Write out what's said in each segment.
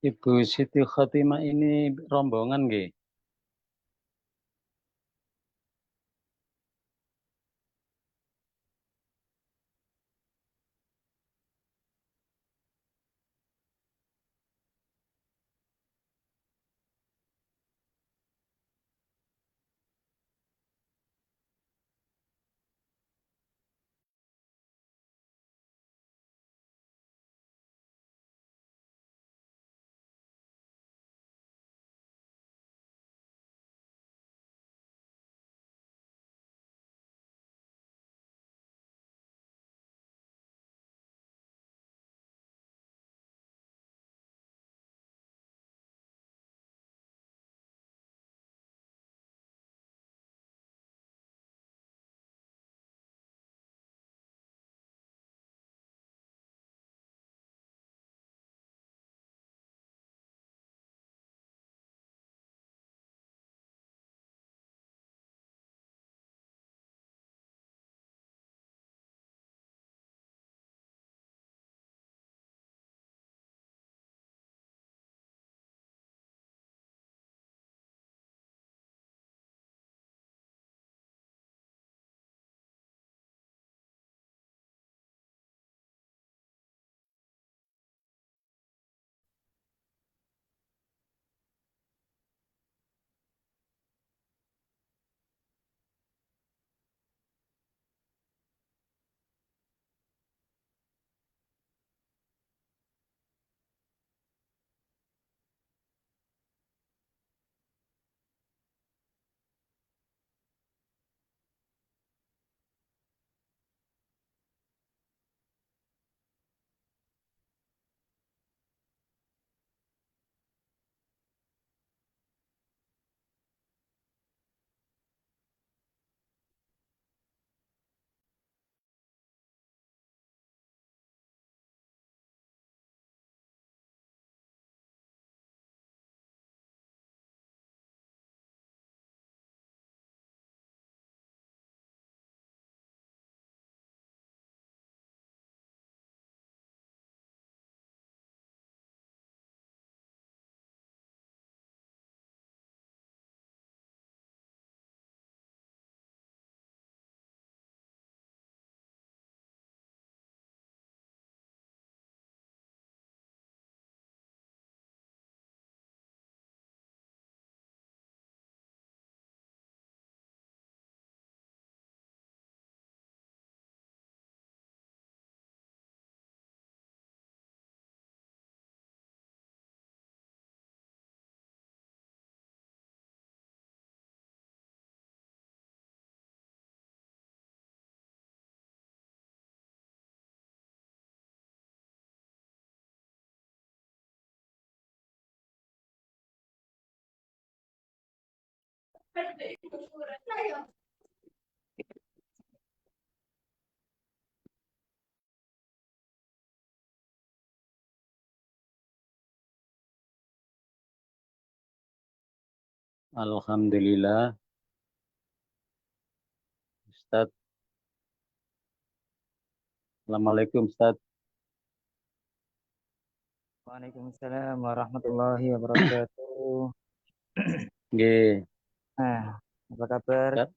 Ibu Siti Khotimah ini rombongan nggih? Alhamdulillah, Ustaz. Assalamualaikum, Ustaz. Waalaikumsalam warahmatullahi wabarakatuh. Nggih, Nah, apa kabar, Ustaz.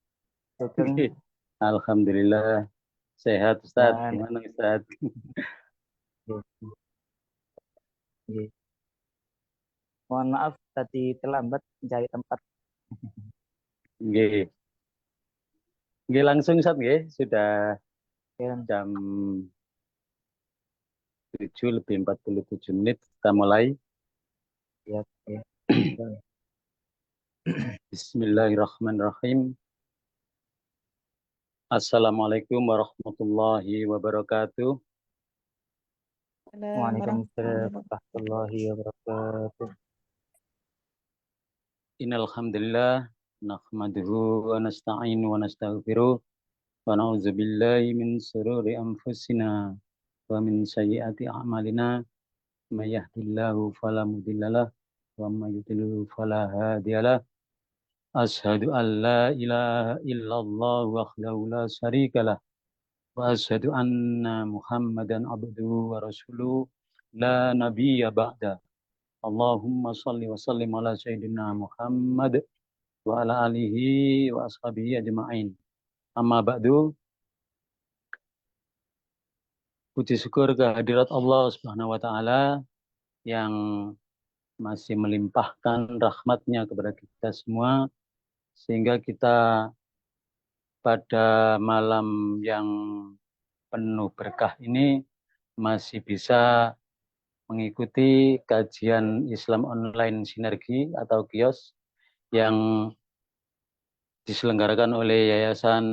Sugeng? Nggih. Alhamdulillah, sehat, Ustaz. Dan Gimana, Ustaz? mohon maaf tadi terlambat mencari tempat. Nggih. Nggih langsung, Ustaz, nggih. Sudah Ya, jam 7:47 kita mulai. ya, ya. Bismillahirrahmanirrahim. Assalamualaikum warahmatullahi wabarakatuh. Waalaikumsalam warahmatullahi wabarakatuh. Innal hamdalillah nahmaduhu wa nasta'inu wa nastaghfiruh wa na'udzu billahi min shururi anfusina wa min sayyiati a'malina may yahdihillahu fala mudhillalah wa may yudlil fala hadiyalah. Asyhadu an la ilaha illallah wahdahu la syarikalah wa asyhadu anna Muhammadan abduhu wa rasuluh la nabiyya ba'da. Allahumma salli wa sallim ala Sayyidina Muhammad wa ala alihi wa ashabihi ajma'in. Amma ba'du, puji syukur kehadirat Allah Subhanahu wa taala yang masih melimpahkan rahmatnya kepada kita semua sehingga kita pada malam yang penuh berkah ini masih bisa mengikuti kajian Islam online Sinergi atau kios yang diselenggarakan oleh Yayasan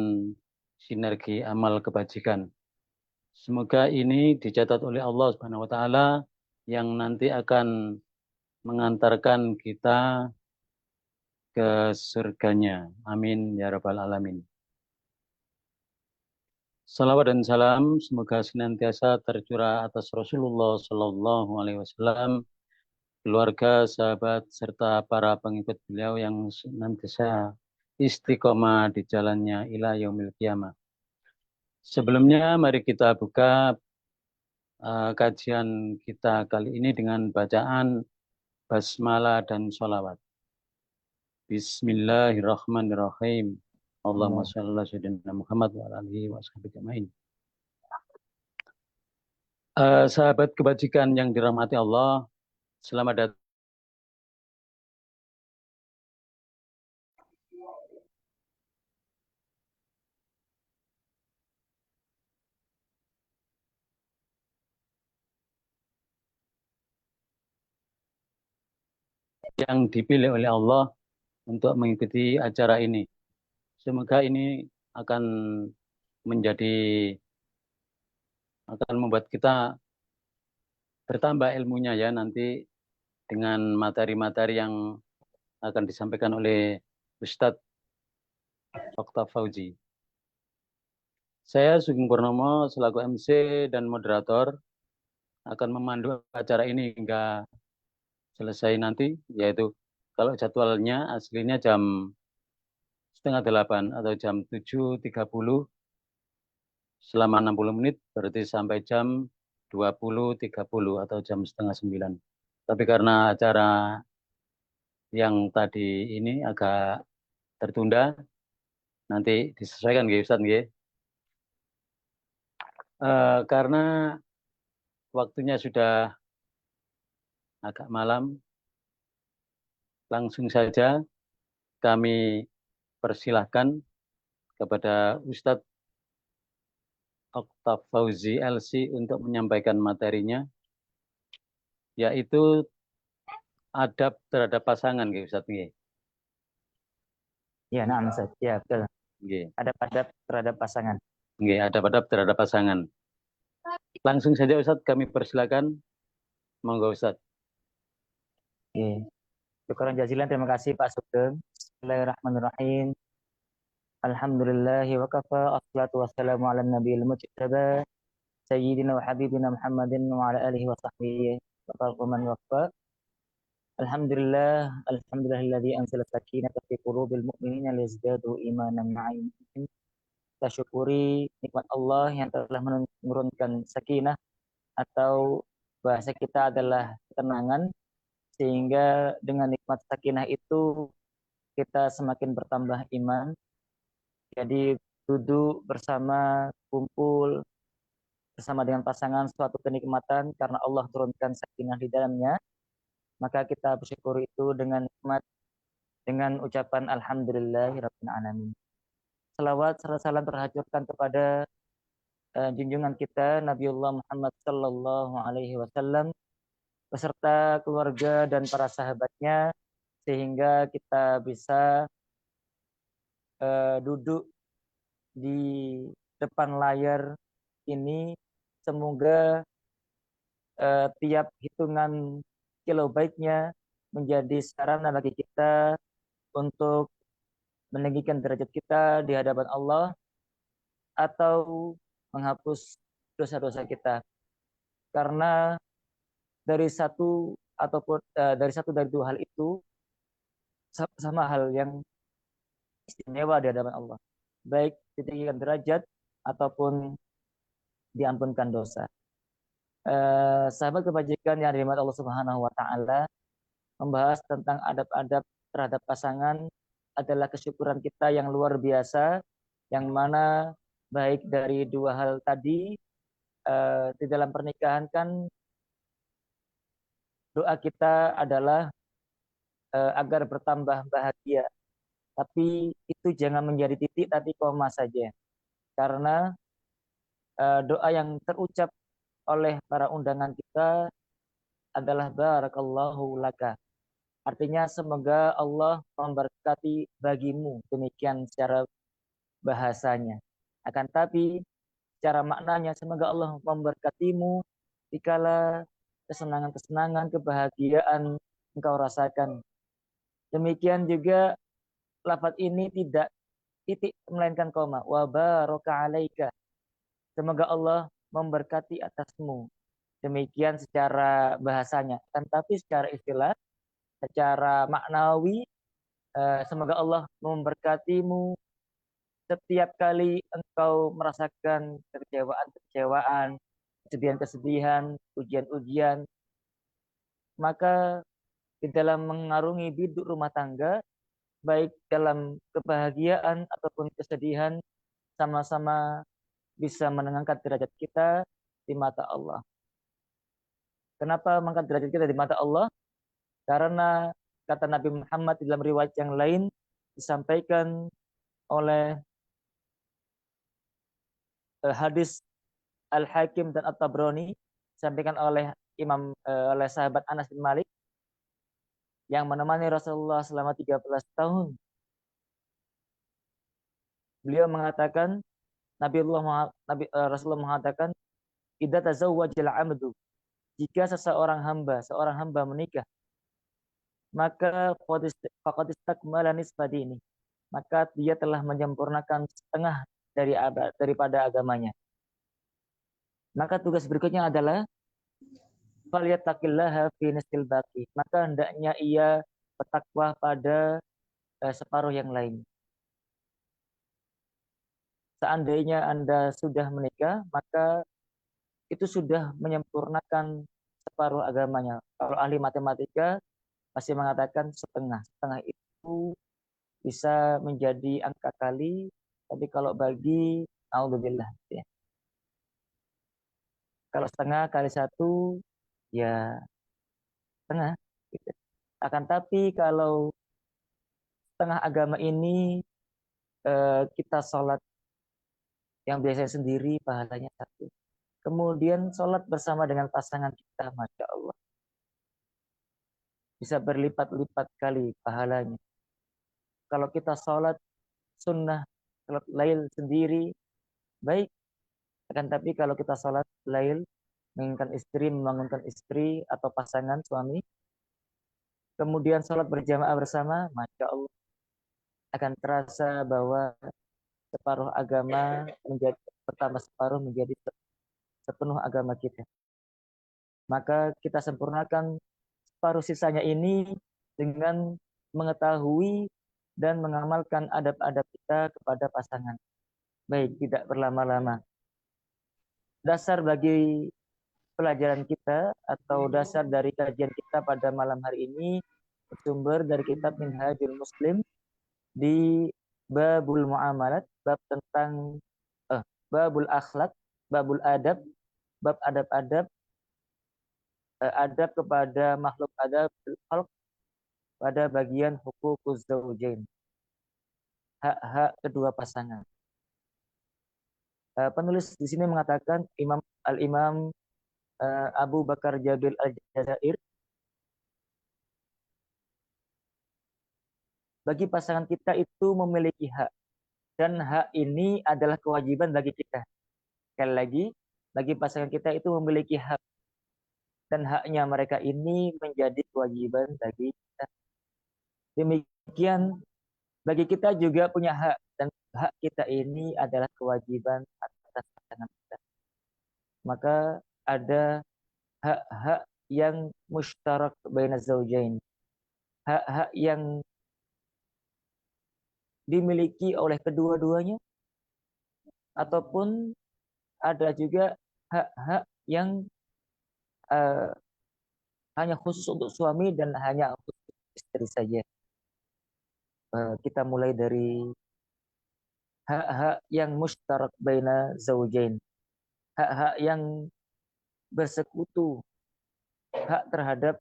Sinergi Amal Kebajikan. Semoga ini dicatat oleh Allah Subhanahu wa taala yang nanti akan mengantarkan kita ke surganya. Amin ya rabbal alamin. Salawat dan salam semoga senantiasa tercurah atas Rasulullah Sallallahu Alaihi Wasallam, keluarga, sahabat, serta para pengikut beliau yang senantiasa istiqomah di jalannya ila yaumil qiyamah. Sebelumnya mari kita buka kajian kita kali ini dengan bacaan basmalah dan sholawat. Bismillahirrahmanirrahim. Allahumma shalli ala sayyidina Muhammad wa ala alihi wa sahbihi ajmain. Sahabat kebajikan yang dirahmati Allah, selamat datang yang dipilih oleh Allah untuk mengikuti acara ini. Semoga ini akan membuat kita bertambah ilmunya ya nanti dengan materi-materi yang akan disampaikan oleh Ustadz Oktav Fauzi. Saya Sugeng Purnomo selaku MC dan moderator akan memandu acara ini hingga selesai nanti, yaitu kalau jadwalnya aslinya jam 7:30 atau jam 7.30 selama 60 menit, berarti sampai jam 20.30 atau jam 8:30. Tapi karena acara yang tadi ini agak tertunda, nanti disesuaikan nggih Ustaz nggih. Karena waktunya sudah agak malam, langsung saja kami persilahkan kepada Ustadz Oktav Fauzi LC untuk menyampaikan materinya, yaitu adab terhadap pasangan, nggih Ustadz nggih. Ya, nah, Ustaz. Ya, betul. Nggih. Adab-adab terhadap pasangan. Nggih, adab-adab terhadap pasangan. Langsung saja Ustadz kami persilakan. Monggo Ustadz. Oke. Syukuran jazilan, terima kasih Pak Sugeng. Bismillahirrahmanirrahim. Alhamdulillahi wa kafa, assalatu wassalamu ala nabiyil mujtaba, sayyidina wa habibina Muhammadin wa ala alihi wa sahbihi wa man waffa. Alhamdulillahilladzi anzala sakinata fi qulubil mu'minina liyazdadu imanan ma'a imanihim. Kita syukuri nikmat Allah yang telah menurunkan sakinah, atau bahasa kita adalah ketenangan, sehingga dengan nikmat sakinah itu kita semakin bertambah iman. Jadi duduk bersama, kumpul bersama dengan pasangan suatu kenikmatan karena Allah turunkan sakinah di dalamnya. Maka kita bersyukur itu dengan nikmat, dengan ucapan alhamdulillahirabbil alamin. Salawat serta salam terhancurkan kepada junjungan kita Nabiullah Muhammad sallallahu alaihi wasallam beserta keluarga dan para sahabatnya, sehingga kita bisa duduk di depan layar ini. Semoga tiap hitungan kilobaitnya menjadi sarana bagi kita untuk meninggikan derajat kita di hadapan Allah atau menghapus dosa-dosa kita. Karena dari satu dari dua hal itu sama hal yang istimewa di hadapan Allah, baik ditinggikan derajat ataupun diampunkan dosa. Sahabat kebajikan yang dirahmati Allah Subhanahu wa taala, membahas tentang adab-adab terhadap pasangan adalah kesyukuran kita yang luar biasa, yang mana baik dari dua hal tadi, di dalam pernikahan kan doa kita adalah agar bertambah bahagia. Tapi itu jangan menjadi titik tapi koma saja. Karena doa yang terucap oleh para undangan kita adalah barakallahu laka. Artinya semoga Allah memberkati bagimu. Demikian secara bahasanya. Akan tapi secara maknanya semoga Allah memberkatimu dikala kesenangan-kesenangan, kebahagiaan engkau rasakan. Demikian juga lafaz ini tidak titik melainkan koma. Wa baraka alaika. Semoga Allah memberkati atasmu. Demikian secara bahasanya. Tetapi secara istilah, secara maknawi, semoga Allah memberkatimu setiap kali engkau merasakan kekecewaan-kekecewaan, kesedihan-kesedihan, ujian-ujian, maka di dalam mengarungi biduk rumah tangga, baik dalam kebahagiaan ataupun kesedihan, sama-sama bisa menengangkan derajat kita di mata Allah. Kenapa mengangkat derajat kita di mata Allah? Karena kata Nabi Muhammad dalam riwayat yang lain disampaikan oleh hadis Al-Hakim dan At-Tabrani, disampaikan oleh oleh sahabat Anas bin Malik yang menemani Rasulullah selama 13 tahun. Beliau mengatakan, Rasulullah mengatakan, idza tazawwajal 'abdu, jika seorang hamba menikah, maka faqad istakmala nisfa dini, maka dia telah menyempurnakan setengah daripada agamanya. Maka tugas berikutnya adalah falyattaqillaha fi nisfil baqi, maka hendaknya ia bertakwa pada separuh yang lain. Seandainya Anda sudah menikah, maka itu sudah menyempurnakan separuh agamanya. Kalau ahli matematika masih mengatakan setengah. Setengah itu bisa menjadi angka kali, tapi kalau bagi, naudzubillah, ya. Kalau setengah kali satu, ya setengah. Gitu. Akan tapi kalau setengah agama ini kita sholat yang biasanya sendiri, pahalanya satu. Kemudian sholat bersama dengan pasangan kita, Masya Allah. Bisa berlipat-lipat kali pahalanya. Kalau kita sholat sunnah, sholat lail sendiri, baik. Akan tapi kalau kita sholat lail, membangunkan istri atau pasangan suami, kemudian sholat berjamaah bersama, Masya Allah, akan terasa bahwa separuh agama menjadi pertama separuh menjadi sepenuh agama kita. Maka kita sempurnakan separuh sisanya ini dengan mengetahui dan mengamalkan adab-adab kita kepada pasangan. Baik, tidak berlama-lama. Dasar bagi pelajaran kita atau dasar dari kajian kita pada malam hari ini bersumber dari kitab Minhajul Muslim di Babul Muamalat, bab tentang Babul Akhlak, Babul Adab, bab adab-adab, adab kepada makhluk adab pada bagian hukukuz zaujain, hak-hak kedua pasangan. Penulis di sini mengatakan Al-Imam Abu Bakar Jabil Al-Jazair, bagi pasangan kita itu memiliki hak, dan hak ini adalah kewajiban bagi kita. Sekali lagi, bagi pasangan kita itu memiliki hak, dan haknya mereka ini menjadi kewajiban bagi kita. Demikian bagi kita juga punya hak, dan hak kita ini adalah kewajiban atas pasangan kita. Maka ada hak-hak yang mustarak baina zaujain, hak-hak yang dimiliki oleh kedua-duanya, ataupun ada juga hak-hak yang hanya khusus untuk suami dan hanya untuk istri saja. Kita mulai dari hak-hak yang mustarak baina zaujain, hak-hak yang bersekutu, hak terhadap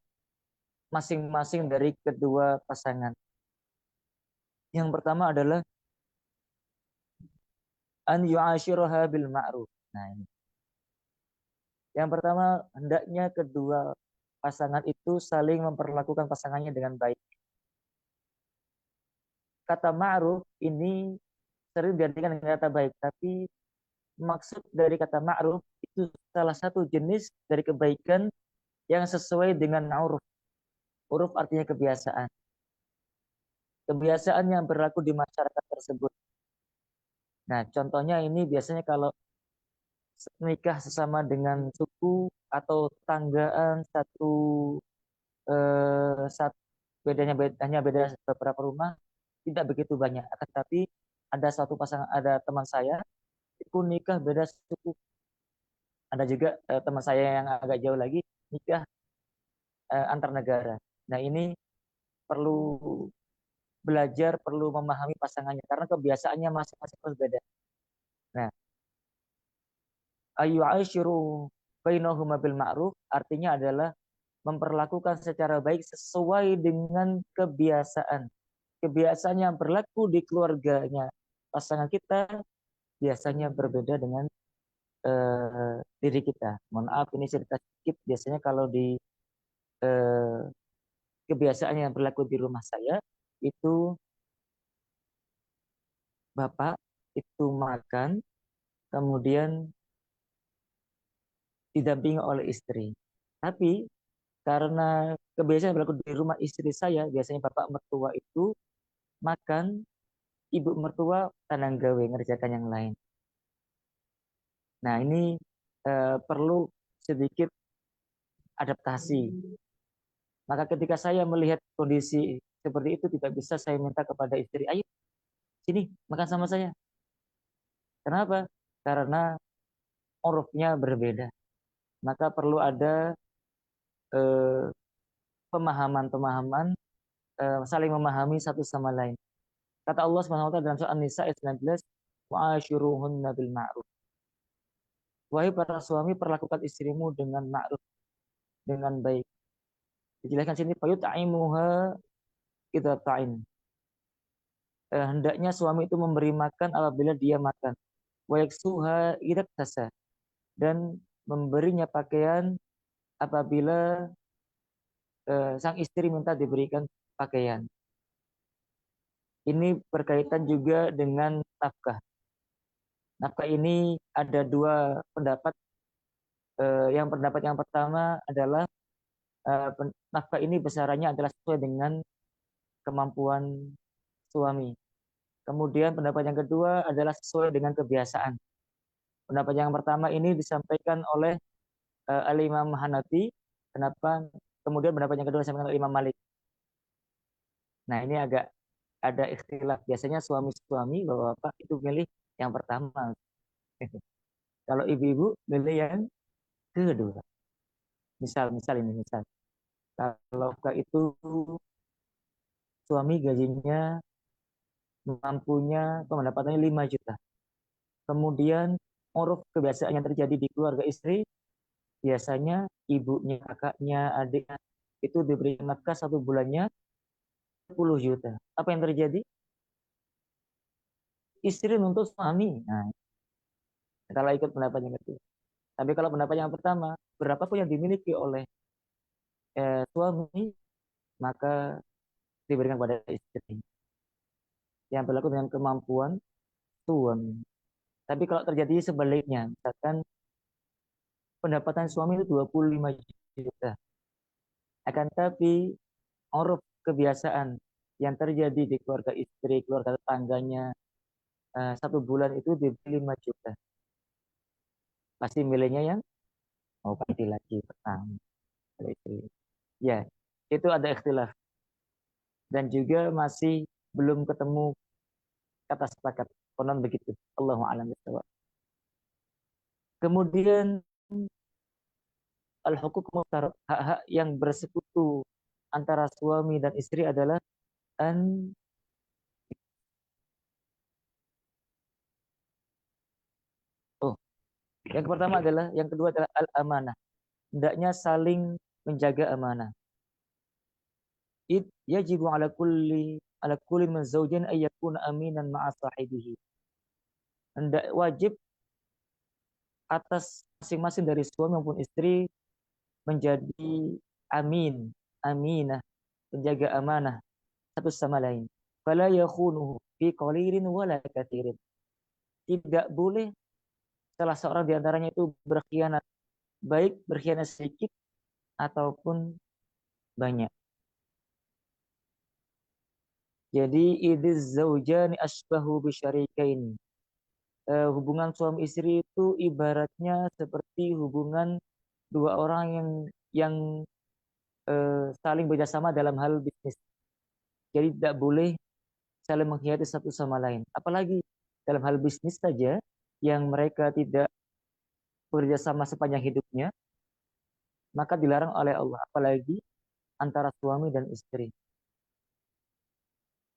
masing-masing dari kedua pasangan. Yang pertama adalah an yu'ashiruha bil ma'ruf. Nah, ini. Yang pertama, hendaknya kedua pasangan itu saling memperlakukan pasangannya dengan baik. Kata ma'ruf ini sering diartikan dengan kata baik, tapi maksud dari kata ma'ruf itu salah satu jenis dari kebaikan yang sesuai dengan uruf. Uruf artinya kebiasaan. Kebiasaan yang berlaku di masyarakat tersebut. Nah, contohnya ini biasanya kalau nikah sesama dengan suku atau tanggaan satu hanya beda beberapa rumah tidak begitu banyak. Tetapi ada satu pasangan, ada teman saya itu nikah beda suku. Ada juga teman saya yang agak jauh lagi nikah antar negara. Nah, ini perlu belajar, perlu memahami pasangannya karena kebiasaannya masing-masing berbeda. Nah, ayu aisyiru bainahuma bil ma'ruf artinya adalah memperlakukan secara baik sesuai dengan kebiasaan. Kebiasaan yang berlaku di keluarganya pasangan kita biasanya berbeda dengan diri kita. Mohon maaf ini cerita sedikit. Biasanya kalau di eh, kebiasaan yang berlaku di rumah saya itu bapak itu makan kemudian didampingi oleh istri. Tapi karena kebiasaan yang berlaku di rumah istri saya, biasanya bapak mertua itu makan, ibu mertua tanang gawe ngerjakan yang lain. Nah, ini perlu sedikit adaptasi. Maka ketika saya melihat kondisi seperti itu tidak bisa saya minta kepada istri, ayo sini makan sama saya. Kenapa? Karena urufnya berbeda. Maka perlu ada eh, pemahaman-pemahaman, saling memahami satu sama lain. Kata Allah Subhanahu wa taala dalam surah An-Nisa ayat 19, wa ashiruhunna bil ma'ruf. Wahai para suami, perlakukan istrimu dengan ma'ruf, dengan baik. Dijelaskan sini fayut'imuha idza ta'in. Hendaknya suami itu memberi makan apabila dia makan. Wa yaksuha idza tasa, dan memberinya pakaian apabila sang istri minta diberikan pakaian. Ini berkaitan juga dengan nafkah. Nafkah ini ada dua pendapat. Yang pendapat yang pertama adalah nafkah ini besarannya adalah sesuai dengan kemampuan suami. Kemudian pendapat yang kedua adalah sesuai dengan kebiasaan. Pendapat yang pertama ini disampaikan oleh Al-Imam Hanafi. Kenapa? Kemudian pendapat yang kedua disampaikan oleh Imam Malik. Nah, ini agak ada ikhtilaf. Biasanya suami-suami, bapak-bapak itu milih yang pertama. Kalau ibu-ibu milih yang kedua. Misal ini misal. Kalau itu suami gajinya mampunya pendapatannya 5 juta. Kemudian uruf kebiasaan yang terjadi di keluarga istri, biasanya ibunya, kakaknya, adiknya itu diberi nafkah satu bulannya 10 juta. Apa yang terjadi? Istri nuntut suami. Nah, kalau ikut pendapat yang kedua. Tapi kalau pendapat yang pertama, berapapun yang dimiliki oleh suami, maka diberikan pada istri. Yang berlaku dengan kemampuan suami. Tapi kalau terjadi sebaliknya, misalkan pendapatan suami itu 25 juta. Akan tapi uruf kebiasaan yang terjadi di keluarga istri, keluarga tetangganya, satu bulan itu diberi 5 juta. Pasti milihnya yang mau ganti lagi pertama. Ya, itu ada ikhtilaf. Dan juga masih belum ketemu kata sepakat. Konon begitu. Allahu a'lam bishawab. Kemudian al-hukuk muhtar, hak-hak yang bersekutu antara suami dan istri adalah an oh, yang pertama adalah, yang kedua adalah al-amanah. Hendaknya saling menjaga amanah. Id yajibu ala kulli min zawjain ay yakuna aminan ma'a sahibihi. Hendak wajib atas masing-masing dari suami maupun istri menjadi amin, aminah, menjaga amanah satu sama lain. Fala yakhunuhu fi qalilin wala katsirin. Tidak boleh salah seorang di antaranya itu berkhianat, baik berkhianat sedikit ataupun banyak. Jadi idziz zaujani asbahu bisyarikaini. Hubungan suami istri itu ibaratnya seperti hubungan dua orang yang saling bekerjasama dalam hal bisnis. Jadi tidak boleh saling mengkhianati satu sama lain. Apalagi dalam hal bisnis saja yang mereka tidak bekerja sama sepanjang hidupnya, maka dilarang oleh Allah. Apalagi antara suami dan istri.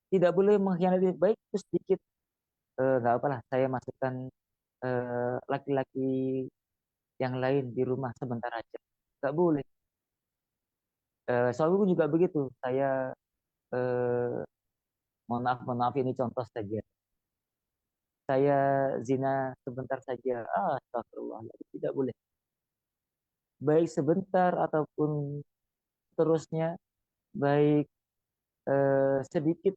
Tidak boleh mengkhianati, baik itu sedikit. Nggak apalah, saya masukkan laki-laki yang lain di rumah sebentar aja. Nggak boleh. Suamiku juga begitu. Saya, eh, mohon maaf ini contoh saja. Saya zina sebentar saja. Astagfirullah. Tidak boleh. Baik sebentar ataupun terusnya, baik sedikit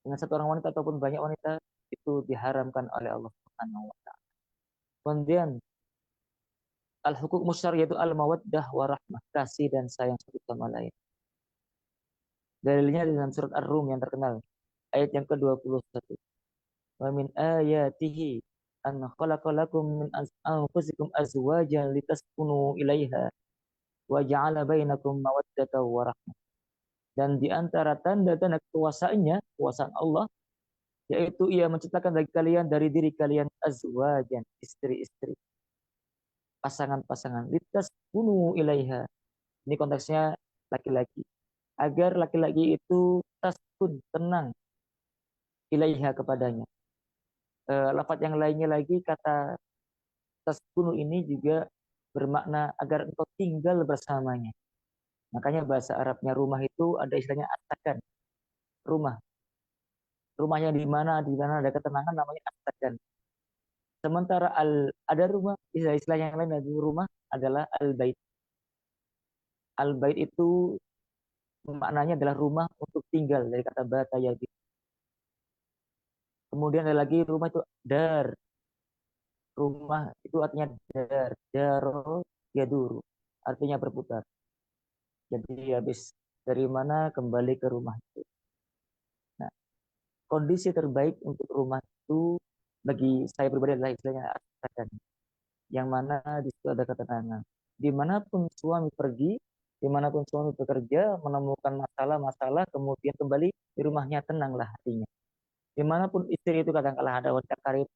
dengan satu orang wanita ataupun banyak wanita, itu diharamkan oleh Allah Subhanahu wa taala. Kemudian al-hukuk musyar yaitu al-mawaddah warahmah, kasih dan sayang satu sama lain. Dalilnya dalam surat Ar-Rum yang terkenal, ayat yang ke-21. Wa min ayatihi an khalaqalakum min anfusikum azwajan litaskunu ilaiha wa ja'ala bainakum mawaddatan wa rahmah. Dan di antara tanda-tanda kekuasaannya, kekuasaan Allah, yaitu ia menciptakan bagi kalian dari diri kalian azwajan, istri-istri, pasangan-pasangan, litaskunu ilaiha. Ini konteksnya laki-laki. Agar laki-laki itu taskun, tenang, ilaiha kepadanya. Lafaz yang lainnya lagi, kata taskunu ini juga bermakna agar engkau tinggal bersamanya. Makanya bahasa Arabnya rumah itu ada istilahnya asakan, rumah. Rumahnya di mana ada ketenangan namanya asakan. Sementara ada rumah, istilah-istilah yang lain dari rumah adalah al-bait. Al-bait itu maknanya adalah rumah untuk tinggal, dari kata bata yabit. Kemudian ada lagi rumah itu dar. Rumah itu artinya dar. Daro yaduru. Artinya berputar. Jadi habis dari mana kembali ke rumah itu. Nah, kondisi terbaik untuk rumah itu bagi saya pribadi adalah istilahnya asakan. Yang mana di situ ada ketenangan. Dimanapun suami pergi, dimanapun suami bekerja, menemukan masalah-masalah, kemudian kembali di rumahnya tenanglah hatinya. Dimanapun istri itu kadang-kala ada wanita karir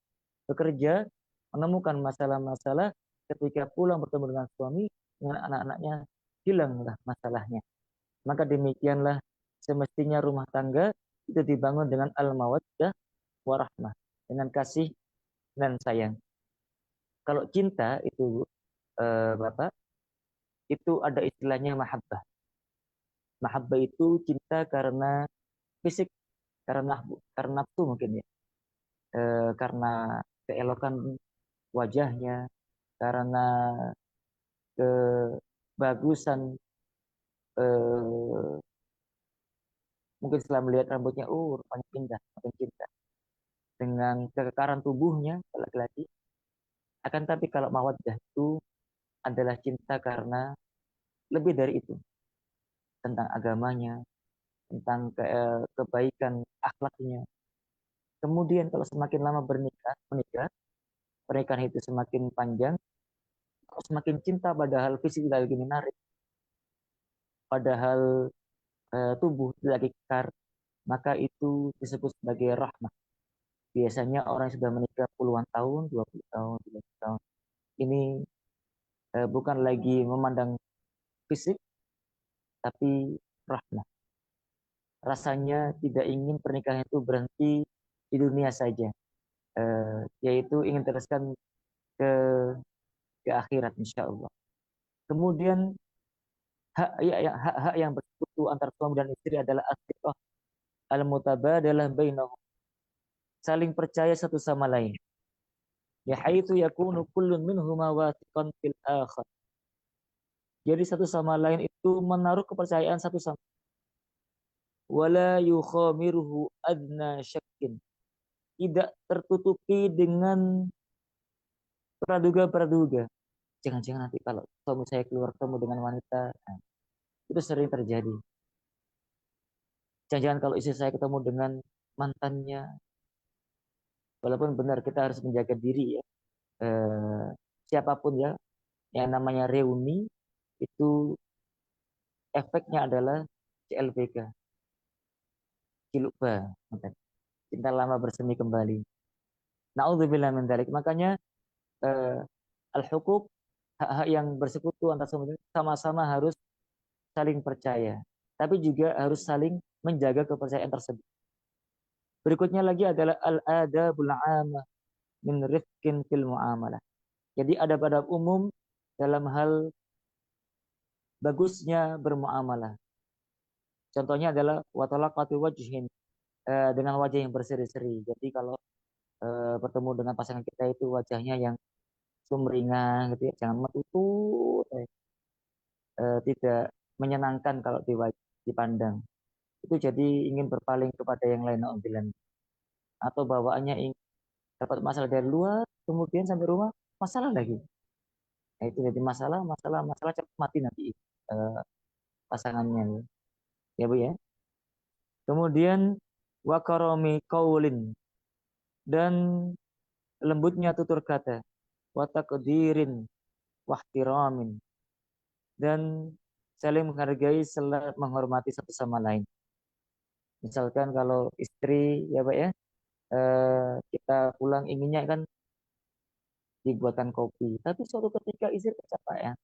bekerja, menemukan masalah-masalah, ketika pulang bertemu dengan suami, dengan anak-anaknya, hilanglah masalahnya. Maka demikianlah semestinya rumah tangga itu dibangun dengan al-mawaddah warahmah, dengan kasih dan sayang. Kalau cinta itu, Bapak, itu ada istilahnya mahabbah. Mahabbah itu cinta karena fisik, karena nafsu mungkin ya. Karena keelokan wajahnya, karena kebagusan, eh, mungkin setelah melihat rambutnya, rupanya indah, makin cinta. Dengan kekekaran tubuhnya, laki-laki. Akan tapi kalau mawaddah itu adalah cinta karena lebih dari itu. Tentang agamanya, tentang kebaikan akhlaknya. Kemudian kalau semakin lama menikah, pernikahan itu semakin panjang, semakin cinta padahal fisik tidak lagi menarik, padahal tubuh tidak lagi kekar, maka itu disebut sebagai rahmah. Biasanya orang yang sudah menikah puluhan tahun, 20 tahun, 30 tahun, ini bukan lagi memandang fisik, tapi rahmah. Rasanya tidak ingin pernikahan itu berhenti di dunia saja, yaitu ingin teruskan ke akhirat insya Allah. Kemudian hak yang bersekutu antar suami dan istri adalah asyikah al-mutabadalah bainahum, saling percaya satu sama lain. Yaitu yakunu kullun minhuma wathiqan fil akhar. Jadi satu sama lain itu menaruh kepercayaan satu sama wala yukhamiruhu adna syakkin. Tidak tertutupi dengan praduga-praduga. Jangan-jangan nanti kalau suami saya keluar ketemu dengan wanita, nah, itu sering terjadi. Jangan-jangan kalau istri saya ketemu dengan mantannya, walaupun benar kita harus menjaga diri ya. Eh, Siapapun ya, yang namanya reuni itu efeknya adalah CLBK, Ciluba, cinta lama bersemi kembali. Naudzubillah min dzalik. Makanya eh, al-hukuk, hak-hak yang bersekutu antar sama-sama harus saling percaya, tapi juga harus saling menjaga kepercayaan tersebut. Berikutnya lagi adalah al-adabul 'amah min rifqin fil muamalah. Jadi adab-adab umum dalam hal bagusnya bermuamalah. Contohnya adalah watalaqatu wajhin, dengan wajah yang berseri-seri. Jadi kalau bertemu dengan pasangan kita itu wajahnya yang sumringah gitu ya, jangan metutut, tidak menyenangkan kalau dipandang. Itu jadi ingin berpaling kepada yang lain, na'udzubillah. Atau bawaannya ingin dapat masalah dari luar, kemudian sampai rumah masalah lagi. Nah, itu jadi masalah cepat mati nanti pasangannya ya Bu ya. Kemudian wakaromi kaulin, dan lembutnya tutur kata, watakdirin wahtiramin, dan saling menghargai, menghormati satu sama lain. Misalkan kalau istri ya Pak ya, kita pulang inginnya kan dibuatkan kopi, tapi suatu ketika istri kecapean,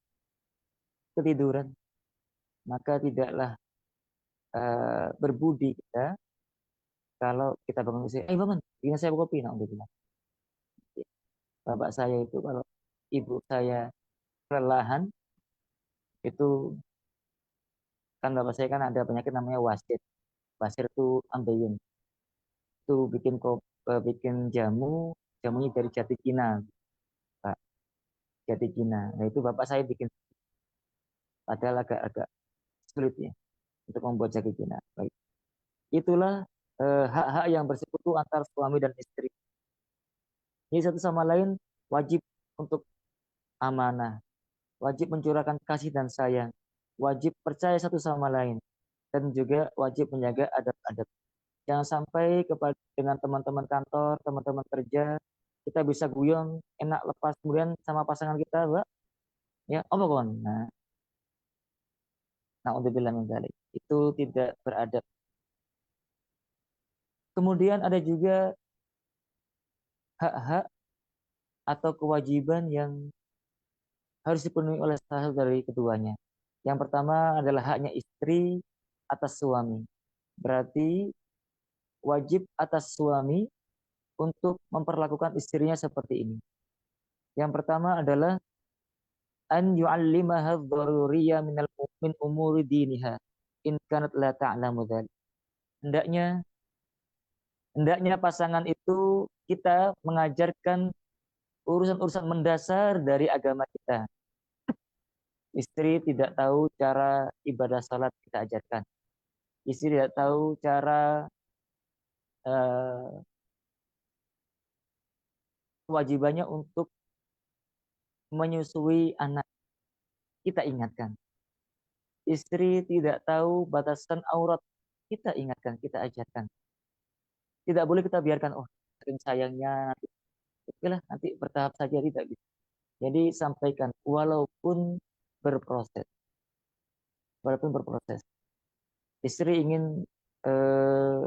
ketiduran, maka tidaklah berbudi kita kalau kita bangun istri, bangun, bikin saya kopi, nah udah bilang. Bapak saya itu kalau ibu saya kelelahan, itu kan bapak saya kan ada penyakit namanya wasir. Wasir itu ambeien. Itu bikin jamunya dari jati Cina, Pak. Jati Cina. Nah itu bapak saya bikin, padahal agak-agak sulit ya untuk membuat jati Cina. Baik. Itulah hak-hak yang bersekutu antar suami dan istri. Ini satu sama lain wajib untuk amanah, wajib mencurahkan kasih dan sayang, wajib percaya satu sama lain, dan juga wajib menjaga adab-adab. Jangan sampai kepada dengan teman-teman kantor, teman-teman kerja, kita bisa guyon, enak lepas, kemudian sama pasangan kita, Mbak, ya, omong. Nah, untuk bilang itu tidak beradab. Kemudian ada juga hak-hak atau kewajiban yang harus dipenuhi oleh salah satu dari keduanya. Yang pertama adalah haknya istri atas suami. Berarti wajib atas suami untuk memperlakukan istrinya seperti ini. Yang pertama adalah an yu'allimaha dharuriyya min umuri diniha in kanat la ta'lamu dzalik. Hendaknya hendaknya pasangan itu kita mengajarkan urusan-urusan mendasar dari agama kita. Istri tidak tahu cara ibadah salat, kita ajarkan. Istri tidak tahu cara kewajibannya untuk menyusui anak, kita ingatkan. Istri tidak tahu batasan aurat, kita ingatkan, kita ajarkan. Tidak boleh kita biarkan, oh saking sayangnya, oke lah nanti bertahap saja, tidak bisa. Jadi sampaikan berproses, walaupun berproses. Istri ingin eh,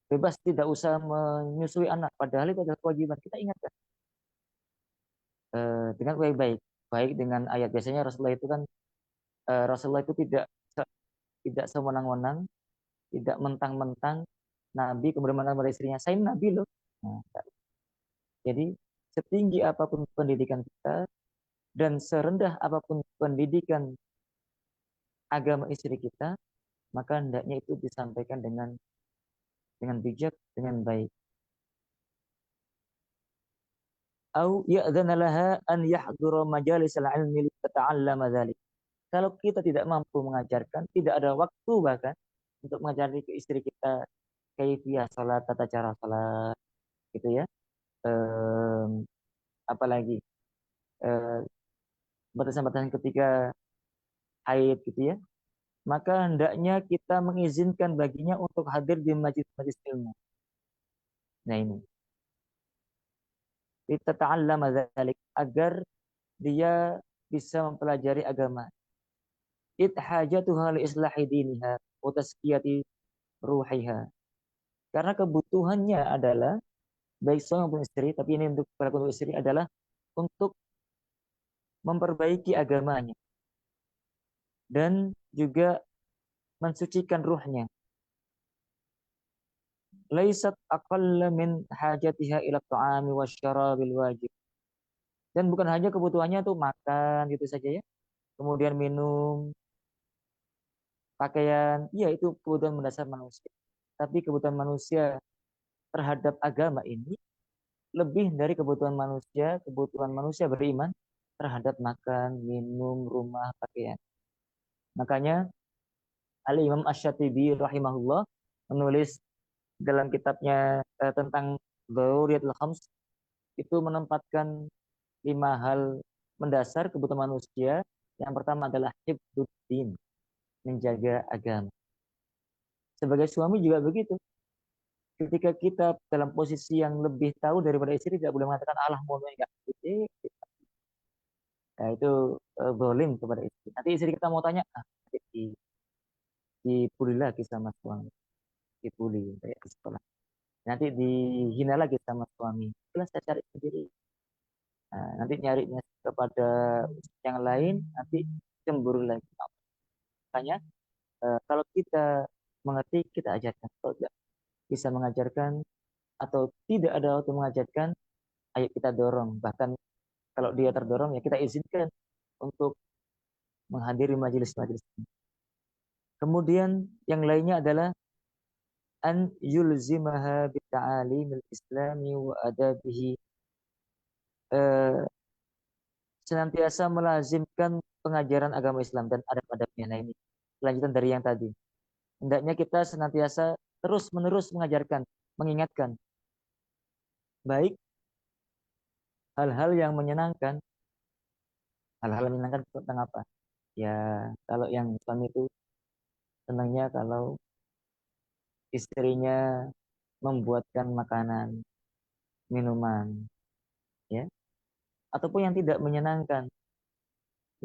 bebas, tidak usah menyusui anak, padahal itu adalah kewajiban, kita ingatkan dengan baik-baik. baik dengan ayat. Biasanya Rasulullah itu kan Rasulullah itu tidak sewenang-wenang, tidak mentang-mentang Nabi kemudian mentang pada istrinya, saya ini Nabi loh. Nah, jadi setinggi apapun pendidikan kita dan serendah apapun pendidikan agama istri kita, maka hendaknya itu disampaikan dengan bijak, dengan baik. Au ya'dzana laha an yahdura majalis al-ilmi litata'allama dzalik. Kalau kita tidak mampu mengajarkan, tidak ada waktu bahkan untuk mengajari ke istri kita kaifiyah salat, tata cara salat, gitu ya. Ehm, Apalagi batasan-batasan ketika haid, gitu ya. Maka hendaknya kita mengizinkan baginya untuk hadir di majlis-majlis ilmu. Nah ini, kita ta'allama dzalik agar dia bisa mempelajari agama. It hajatuha li islahi diniha wa tazkiyati ruhiha. Karena kebutuhannya adalah baik suami maupun istri, tapi ini untuk berlaku untuk istri adalah untuk memperbaiki agamanya dan juga mensucikan ruhnya. Laisat aqalla min hajatiha ila ta'ami wasyarabil wajib. Dan bukan hanya kebutuhannya tuh makan gitu saja ya. Kemudian minum, pakaian, iya itu kebutuhan mendasar manusia. Tapi kebutuhan manusia terhadap agama ini lebih dari kebutuhan manusia beriman terhadap makan, minum, rumah, pakaian. Makanya Al-Imam Asy-Syatibi rahimahullah menulis dalam kitabnya tentang Dzaruriyatul Khams itu menempatkan 5 hal mendasar kebutuhan manusia. Yang pertama adalah hifdzuddin, menjaga agama. Sebagai suami juga begitu. Ketika kita dalam posisi yang lebih tahu daripada istri, tidak boleh mengatakan Allah mau enggak. Nah, itu zalim kepada istri. Nanti istri kita mau tanya, dibully lagi sama suami, dibully kayak di sekolah. Nanti dihina lagi sama suami. Jelas saya cari sendiri. Nah, nanti nyarinya kepada yang lain, nanti cemburu lagi. Makanya kalau kita mengerti, kita ajarkan. Kalau tidak bisa mengajarkan atau tidak ada waktu mengajarkan, ayo kita dorong. Bahkan kalau dia terdorong, ya kita izinkan untuk menghadiri majelis-majelis. Kemudian yang lainnya adalah an yulzimaha bita'alimil islami wa adabihi, eh, senantiasa melazimkan pengajaran agama Islam dan adab-adabnya. Nah ini kelanjutan dari yang tadi. Hendaknya kita senantiasa terus-menerus mengajarkan, mengingatkan baik hal-hal yang menyenangkan, hal-hal yang menyenangkan tentang apa? Ya, kalau yang suami itu senangnya kalau istrinya membuatkan makanan, minuman, ya, ataupun yang tidak menyenangkan,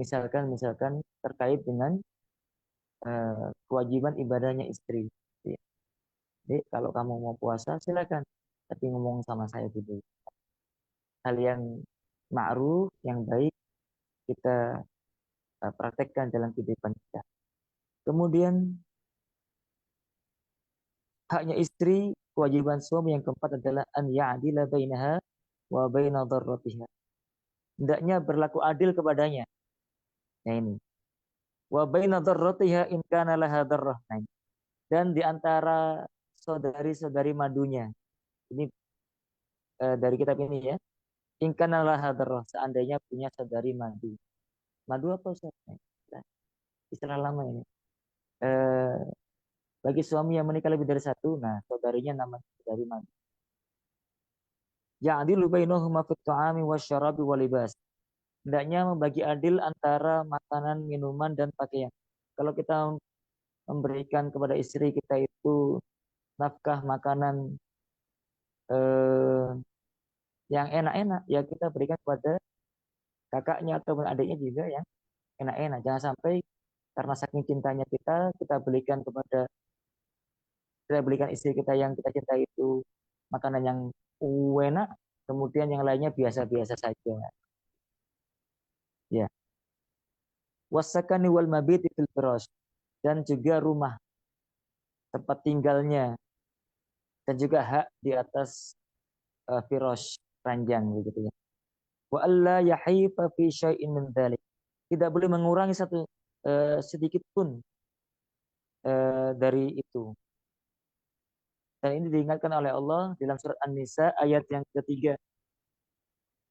misalkan terkait dengan kewajiban ibadahnya istri. Ya. Jadi kalau kamu mau puasa silakan, tapi ngomong sama saya dulu. Hal yang ma'ruf, yang baik kita praktekkan dalam kehidupan kita. Kemudian haknya istri, kewajiban suami yang keempat adalah an ya'dila bainaha wa baina dharratiha. Hendaknya berlaku adil kepadanya. Nah ini. Wa baina dharratiha in kana laha dharrah. Nah, dan di antara saudari-saudari madunya. Ini dari kitab ini ya. In kana laha dharrah, seandainya punya saudari madu. Madu apa Ustaz? Nah, istilah lama ini. Eh, bagi suami yang menikah lebih dari satu, nah saudarinya namanya saudari madu. Ya'dilu bainahuma fit ta'ami wasyarabi walibas. Hendaknya membagi adil antara makanan, minuman, dan pakaian. Kalau kita memberikan kepada istri kita itu nafkah makanan eh, yang enak-enak, ya kita berikan kepada kakaknya ataupun adiknya juga yang enak-enak. Jangan sampai karena saking cintanya kita belikan istri kita yang kita cintai itu makanan yang enak, kemudian yang lainnya biasa-biasa saja. Ya. Wasakani wal mabiti fil firash, dan juga rumah tempat tinggalnya dan juga hak di atas firash, ranjang begitu ya. Wa alla yahifa fi syai'in min dzalik. Tidak boleh mengurangi sedikit pun dari itu. Dan ini diingatkan oleh Allah dalam surat An-Nisa ayat yang ketiga.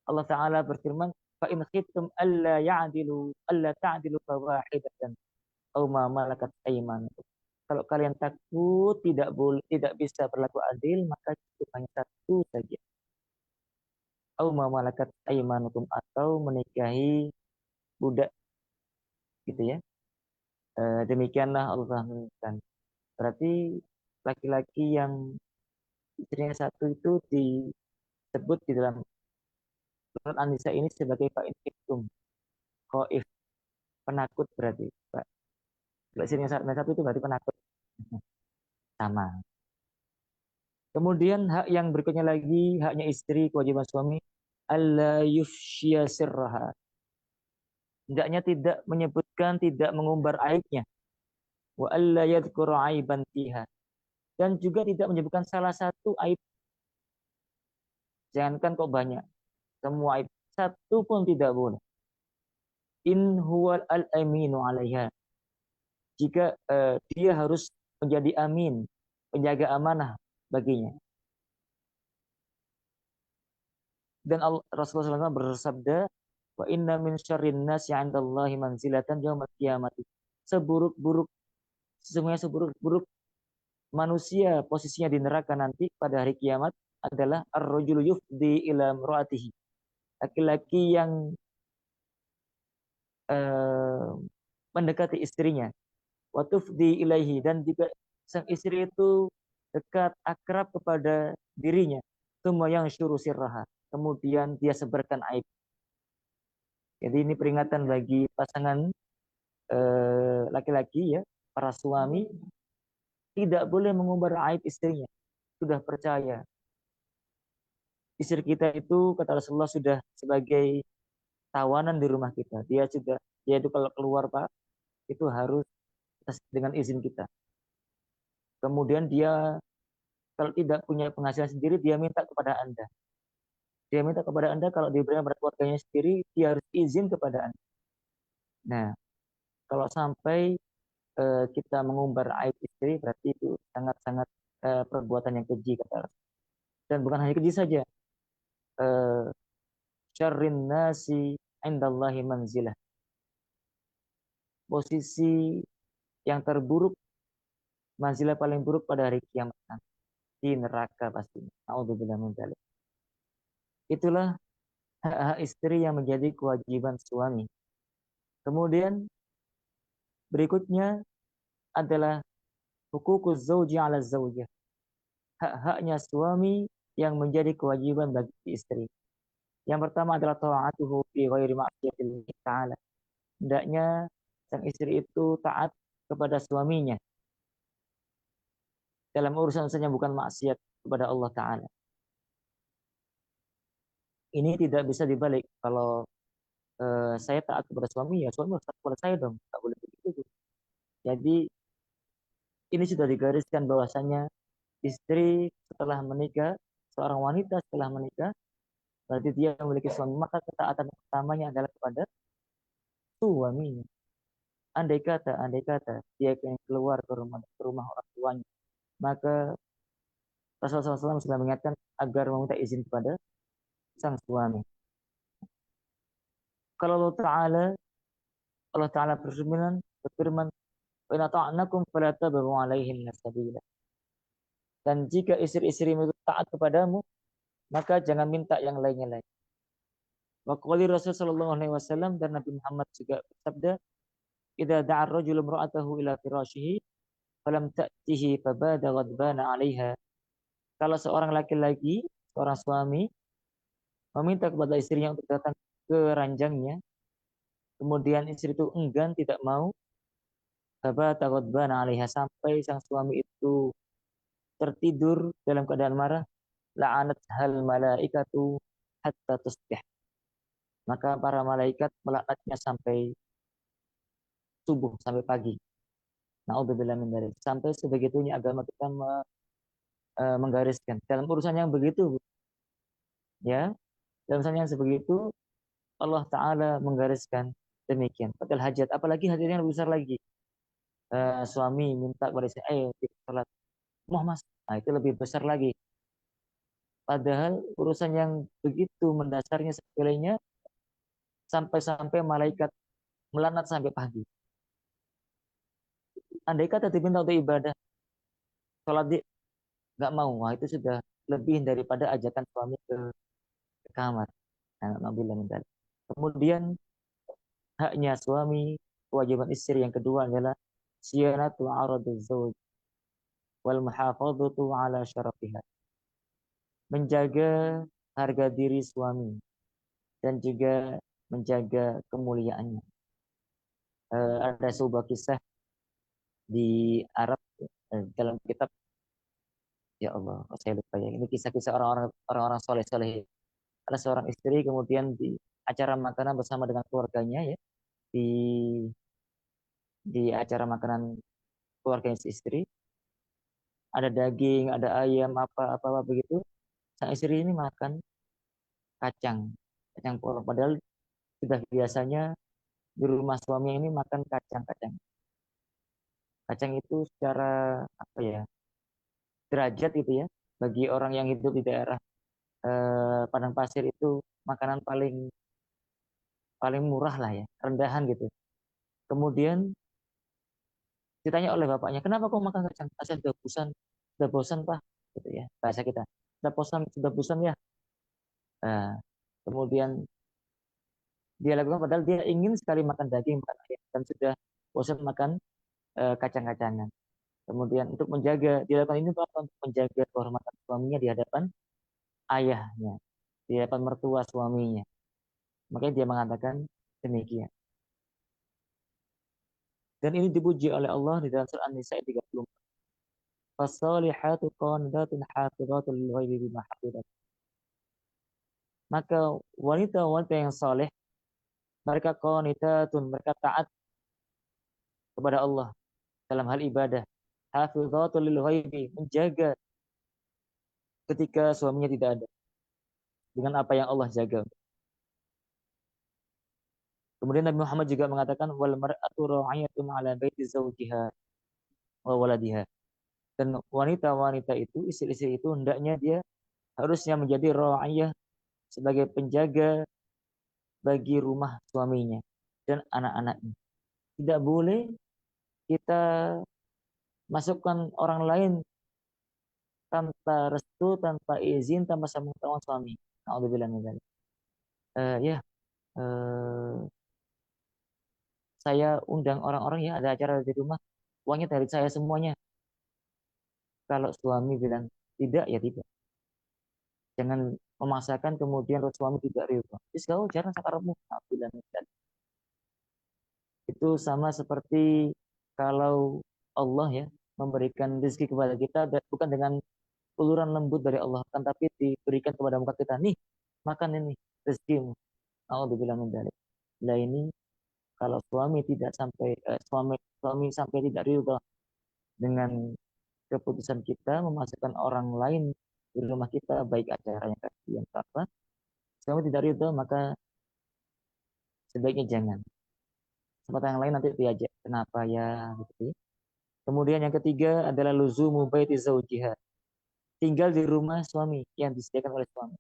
Allah Ta'ala berfirman, fa in khiftum alla ya'dilu alla ta'dilu fawahidatan aw ma malakat aymanukum. Kalau kalian takut tidak bisa berlaku adil, maka cukup hanya satu saja. Aw ma malakat aymanukum, atau menikahi budak gitu ya. Demikianlah Allah mengingatkan. Berarti laki-laki yang istrinya satu itu disebut di dalam surat An-Nisa ini sebagai fa'in iktum, khaif, penakut berarti. Kalau istrinya satu itu berarti penakut. Sama. Kemudian hak yang berikutnya lagi, haknya istri, kewajiban suami, alla yufshiya sirraha. Hendaknya tidak menyebutkan, tidak mengumbar aibnya. Wa alla yadhkura aiban fiha. Dan juga tidak menyebutkan salah satu aib. Jangankan kok banyak. Semua aib. Satu pun tidak boleh. In huwal al-aminu alaiha. Jika dia harus menjadi amin, penjaga amanah baginya. Dan Rasulullah SAW bersabda, wa inna min syarrin nasi 'indallahi manzilatan yaumil qiyamati. Seburuk-buruk, sesungguhnya seburuk-buruk manusia posisinya di neraka nanti pada hari kiamat adalah ar-rajulu yufdi ila imraatihi. Laki-laki yang uh, mendekati istrinya, wa tufdi ilaihi, dan juga sang istri itu dekat akrab kepada dirinya. Tsumma yang syuru sirraha. Kemudian dia sebarkan aib. Jadi ini peringatan bagi pasangan laki-laki ya, para suami tidak boleh mengumbar aib istrinya. Sudah percaya istri kita itu kata Rasulullah sudah sebagai tawanan di rumah kita. Dia itu kalau keluar Pak itu harus dengan izin kita. Kemudian dia kalau tidak punya penghasilan sendiri dia minta kepada Anda. Dia minta kepada Anda kalau diberikan pada keluarganya sendiri dia harus izin kepada Anda. Nah, kalau sampai kita mengumbar aib istri berarti itu sangat-sangat perbuatan yang keji kata Rasul. Dan bukan hanya keji saja. Syarrin nasi indallahi manzilah. Posisi yang terburuk, manzilah paling buruk pada hari kiamat nanti. Di neraka pastinya. A'udzubillah min dzalik. Itulah hak-hak istri yang menjadi kewajiban suami. Kemudian berikutnya adalah hukukuz zauji ala zaujah. Hak-haknya suami yang menjadi kewajiban bagi istri. Yang pertama adalah ta'atuhu fi ghairi ma'siyatillah ta'ala. Hendaknya sang istri itu taat kepada suaminya dalam urusan yang bukan maksiat kepada Allah Ta'ala. Ini tidak bisa dibalik. Kalau saya taat kepada suami, ya suami harus taat kepada saya dong. Tak boleh begitu. Jadi ini sudah digariskan bahwasanya istri setelah menikah, seorang wanita setelah menikah, berarti dia memiliki suami, maka ketaatan pertamanya adalah kepada suaminya. Andai kata dia ingin keluar ke rumah orang tuanya, maka Rasulullah SAW sudah mengingatkan agar meminta izin kepada sang suami. Kalau Allah Ta'ala berfirman, "Wa in ata'nakum fala tabghu 'alaihinna sabila." Dan jika istri-istrimu itu taat kepadamu, maka jangan minta yang lainnya lagi. Wa qali Rasul sallallahu alaihi wasallam, dan Nabi Muhammad juga bersabda, "Idza da'a ar-rajulu imra'atahu ila firashihi falam ta'tihi fabada ghadbana 'alaiha." Kalau seorang laki-laki, seorang suami meminta kepada istrinya untuk datang ke ranjangnya, kemudian istri itu enggan, tidak mau, fabada ghadbana 'alaiha, sampai sang suami itu tertidur dalam keadaan marah, la'anat hal malaikatu hatta tusbih. maka para malaikat melaknatnya sampai subuh, sampai pagi. Naudzubillah min dzalik. Sampai sebegitunya agama kita menggariskan dalam urusan yang begitu, ya, dalam urusan yang sebegitu Allah Taala menggariskan demikian. Padahal hajat, apalagi hajatnya lebih besar lagi. Suami minta kepada istri, ayo kita sholat. Mas, nah itu lebih besar lagi. Padahal urusan yang begitu mendasarnya sepelenya sampai-sampai malaikat melanat sampai pagi. Andai kata diminta untuk ibadah, sholat di nggak mau, wah itu sudah lebih daripada ajakan suami ke kamar. Nah, Nabilah minta. Kemudian haknya suami, kewajiban istri yang kedua adalah siyanatu aradiz zawj wal muhafadzatu ala syarafiha. Menjaga harga diri suami dan juga menjaga kemuliaannya. Ada sebuah kisah di Arab dalam kitab, ya Allah, saya lupa ya. Ini kisah-kisah orang-orang soleh-soleh. Ada seorang istri kemudian di acara makanan bersama dengan keluarganya, ya, di acara makanan keluarga si istri ada daging, ada ayam, apa begitu. Sang istri ini makan kacang, kacang polong. Padahal sudah biasanya di rumah suami ini makan kacang-kacang. Kacang itu secara apa ya, derajat gitu ya. Bagi orang yang hidup di daerah padang pasir itu makanan paling paling murah lah ya, rendahan gitu. Kemudian ditanya oleh bapaknya, kenapa kau makan kacang? Saya sudah bosan pak, gitu ya bahasa kita. Sudah bosan ya. Nah, kemudian dia lakukan padahal dia ingin sekali makan daging, makan ayam dan sudah bosan makan kacang-kacangan. Kemudian untuk menjaga, dilakukan ini untuk menjaga kehormatan suaminya di hadapan ayahnya, di hadapan mertua suaminya. Makanya dia mengatakan demikian. Dan ini dipuji oleh Allah di dalam surah An-Nisa 34. Fasalihatu qanitatun hafidhatul ghaibi bima hafidhat. Maka wanita-wanita yang saleh, mereka qanitatun, mereka taat kepada Allah dalam hal ibadah. Hafidhatul lil ghaibi, menjaga ketika suaminya tidak ada dengan apa yang Allah jaga. Kemudian Nabi Muhammad juga mengatakan wal mar'atu ra'iyatun 'ala baiti zawjiha wa waladiha. Dan wanita-wanita itu, istri-istri itu hendaknya dia harusnya menjadi ra'iyah, sebagai penjaga bagi rumah suaminya dan anak-anaknya. Tidak boleh kita masukkan orang lain tanpa restu, tanpa izin, tanpa sepengetahuan suami. Alhamdulillah min dzalik. Ya, saya undang orang-orang, ya, ada acara di rumah, uangnya dari saya semuanya. Kalau suami bilang tidak, ya tidak. Jangan memaksakan kemudian suami tidak ridho. Terus kau jangan sakarmu. Alhamdulillah min dzalik. Itu sama seperti kalau Allah, ya, memberikan rezeki kepada kita bukan dengan uluran lembut dari Allah, kan, tapi diberikan kepada muka kita, nih, makan ini rezekimu. Alhamdulillah min dzalik. Nah ini kalau suami tidak sampai suami sampai tidak ridho dengan keputusan kita memasukkan orang lain di rumah kita, baik acaranya kajian apa, suami tidak ridho, maka sebaiknya jangan. Tempat yang lain nanti diajak, kenapa ya, gitu ya. Kemudian yang ketiga adalah luzumu baiti zaujiha, tinggal di rumah suami yang disediakan oleh suami.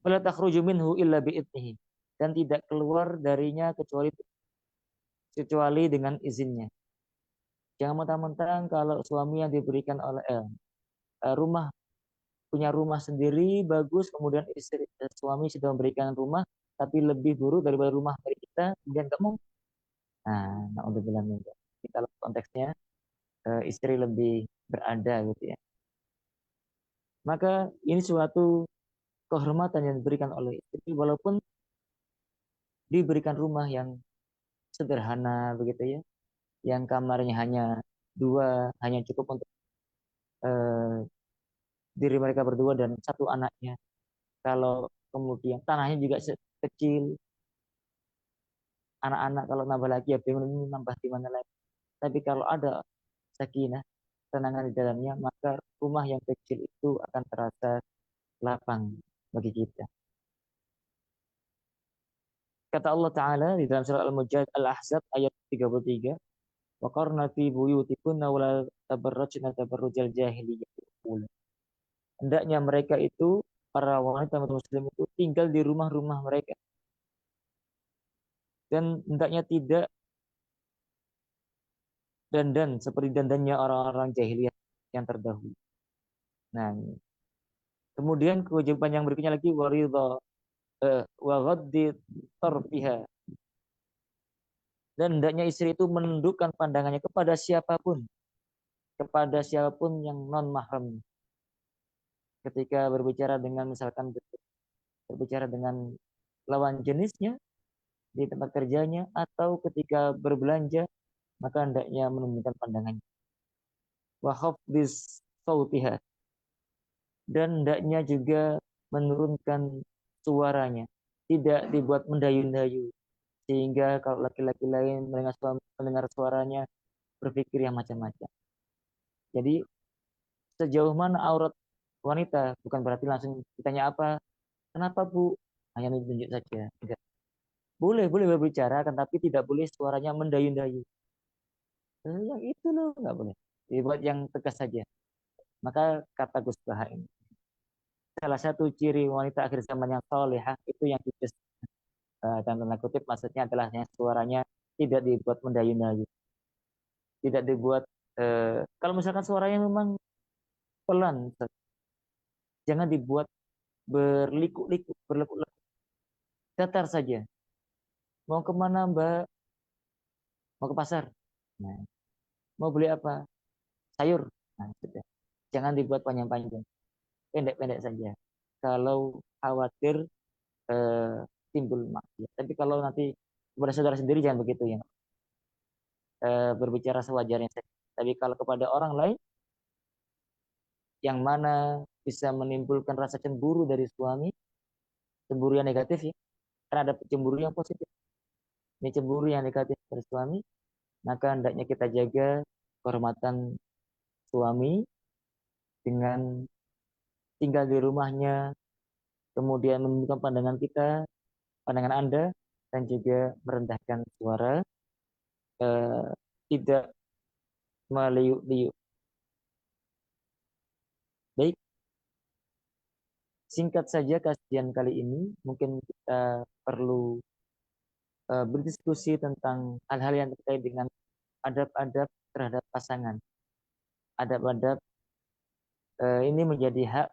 Wala takhruju minhu illa bi'idnihi, dan tidak keluar darinya kecuali dengan izinnya. Jangan mentang-mentang kalau suami yang diberikan oleh rumah, punya rumah sendiri bagus, kemudian suami sudah memberikan rumah tapi lebih buruk daripada rumah dari kita, kemudian kamu, nah, naudzubillah min dzalik. Kalau konteksnya istri lebih berada gitu ya. Maka ini suatu kehormatan yang diberikan oleh istri, walaupun diberikan rumah yang sederhana begitu ya, yang kamarnya hanya dua, hanya cukup untuk eh, diri mereka berdua dan satu anaknya. Kalau kemudian tanahnya juga kecil, anak-anak kalau nambah lagi ya bingung ini nambah di mana lagi. Tapi kalau ada sakinah, tenangan di dalamnya, maka rumah yang kecil itu akan terasa lapang bagi kita. Kata Allah Ta'ala di dalam surah Al-Ahzab ayat 33, وَقَرْنَ فِي بُيُوتِكُنَّ وَلَا تَبَرَّجْنَ تَبَرُّجَ الْجَاهِلِيَّةِ الْأُولَى. Hendaknya mereka itu, para wanita muslim itu tinggal di rumah-rumah mereka. Dan hendaknya tidak dandan seperti dandannya orang-orang jahiliyah yang terdahulu. Nah, kemudian kewajiban yang berikutnya lagi waridha wa ghaddi tarfiha. Dan hendaknya istri itu menundukkan pandangannya kepada siapapun yang non mahram. Ketika berbicara dengan misalkan berbicara dengan lawan jenisnya di tempat kerjanya atau ketika berbelanja, maka hendaknya menundukkan pandangannya. Wa khafdis sautiha, dan hendaknya juga menurunkan suaranya, tidak dibuat mendayu-dayu sehingga kalau laki-laki lain mendengar suaranya berpikir yang macam-macam. Jadi sejauh mana aurat wanita bukan berarti langsung ditanya apa, kenapa Bu, hanya menunjuk saja. Tidak. Boleh berbicara, kan tapi tidak boleh suaranya mendayu-dayu. Yang itu loh nggak boleh. Dibuat yang tegas saja. Maka kata Gus Baha ini, salah satu ciri wanita akhir zaman yang salihah itu yang tipis, dan tanda kutip maksudnya adalah yang suaranya tidak dibuat mendayu-dayu, tidak dibuat kalau misalkan suaranya memang pelan, jangan dibuat berliku-liku, berlekuk-lekuk, datar saja. Mau kemana Mbak? Mau ke pasar. Nah, mau beli apa? Sayur. Nah, sudah. Jangan dibuat panjang-panjang, pendek-pendek saja. Kalau khawatir eh, timbul maksiat. Tapi kalau nanti kepada saudara sendiri jangan begitu ya. Berbicara sewajarnya saja. Tapi kalau kepada orang lain yang mana bisa menimbulkan rasa cemburu dari suami, cemburu yang negatif ya. Karena ada cemburu yang positif. Ini cemburu yang negatif dari suami, maka hendaknya kita jaga kehormatan suami dengan tinggal di rumahnya, kemudian menunjukkan pandangan kita, pandangan Anda, dan juga merendahkan suara, eh, tidak meliuk-liuk. Baik, singkat saja kajian kali ini, mungkin kita perlu berdiskusi tentang hal-hal yang terkait dengan adab-adab terhadap pasangan. Adab-adab ini menjadi hak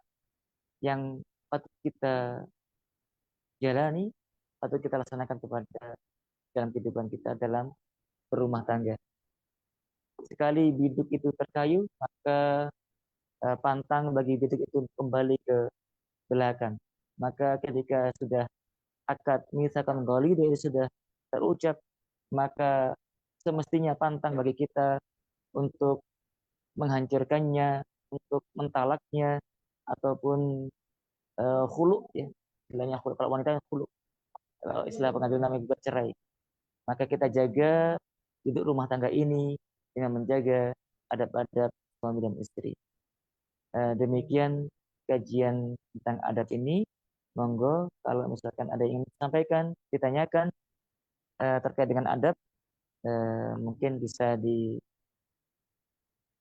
yang patut kita jalani, patut kita laksanakan kepada dalam kehidupan kita dalam berumah tangga. Sekali biduk itu terkayu, maka pantang bagi biduk itu kembali ke belakang. Maka ketika sudah akad misalkan goli dia sudah terucap, maka semestinya pantang bagi kita untuk menghancurkannya, untuk mentalaknya, ataupun khulu ya, istilahnya khulu. Kalau wanita khulu, kalau istilah pengadilan namanya gugat cerai. Maka kita jaga hidup rumah tangga ini dengan menjaga adab-adab suami dan istri. Demikian kajian tentang adab ini. Monggo kalau misalkan ada yang ingin disampaikan, ditanyakan terkait dengan adab, mungkin bisa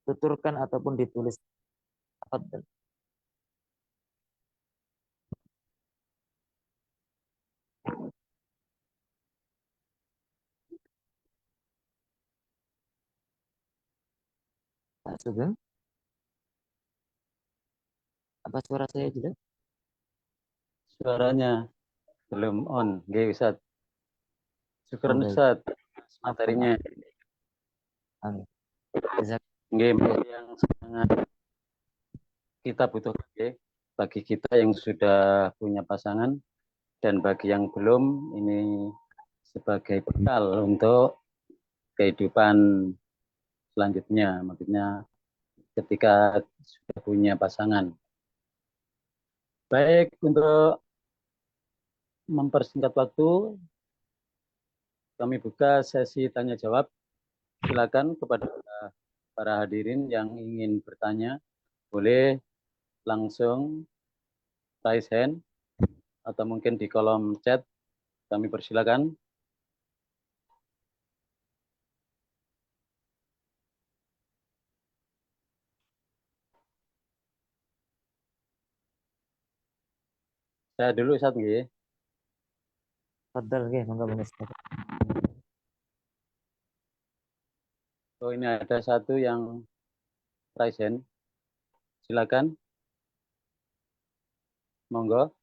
dituturkan ataupun ditulis. Pak Sugeng, apa suara saya juga? Suaranya belum on. Nggih, Ustaz. Oh, Syukuran baik. Ustaz Maaf, materinya. maaf. Amin. Nggih, yang sangat kita butuhkan nggih, bagi kita yang sudah punya pasangan dan bagi yang belum, ini sebagai bekal untuk kehidupan selanjutnya, maksudnya ketika sudah punya pasangan. Baik, untuk mempersingkat waktu, kami buka sesi tanya jawab. Silakan kepada para hadirin yang ingin bertanya, boleh langsung raise hand atau mungkin di kolom chat. Kami persilakan. Saya dulu Ustaz nggih. Fadal nggih, monggo Ustaz. Oh, ini ada satu yang raise hand. Silakan. Monggo.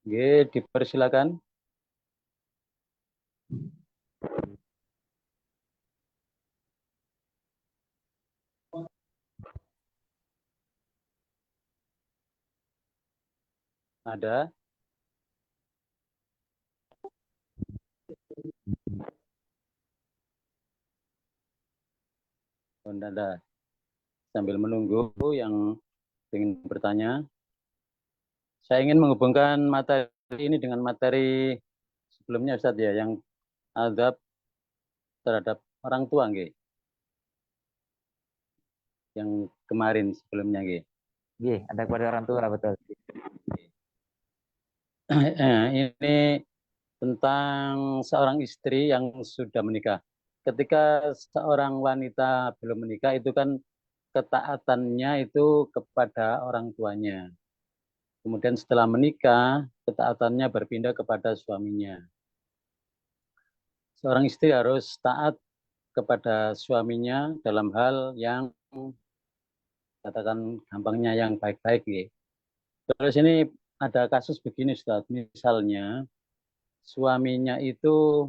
Nggih, dipersilakan. Ada. Ada. Sambil menunggu yang ingin bertanya, saya ingin menghubungkan materi ini dengan materi sebelumnya Ustaz ya, yang azab terhadap orang tua nggih. Yang kemarin sebelumnya nggih. Nggih, ada kepada orang tua betul. Ini tentang seorang istri yang sudah menikah. Ketika seorang wanita belum menikah itu kan ketaatannya itu kepada orang tuanya. Kemudian setelah menikah, ketaatannya berpindah kepada suaminya. Seorang istri harus taat kepada suaminya dalam hal yang katakan gampangnya yang baik-baik. Ya. Terus ini ada kasus begini Ustaz, misalnya suaminya itu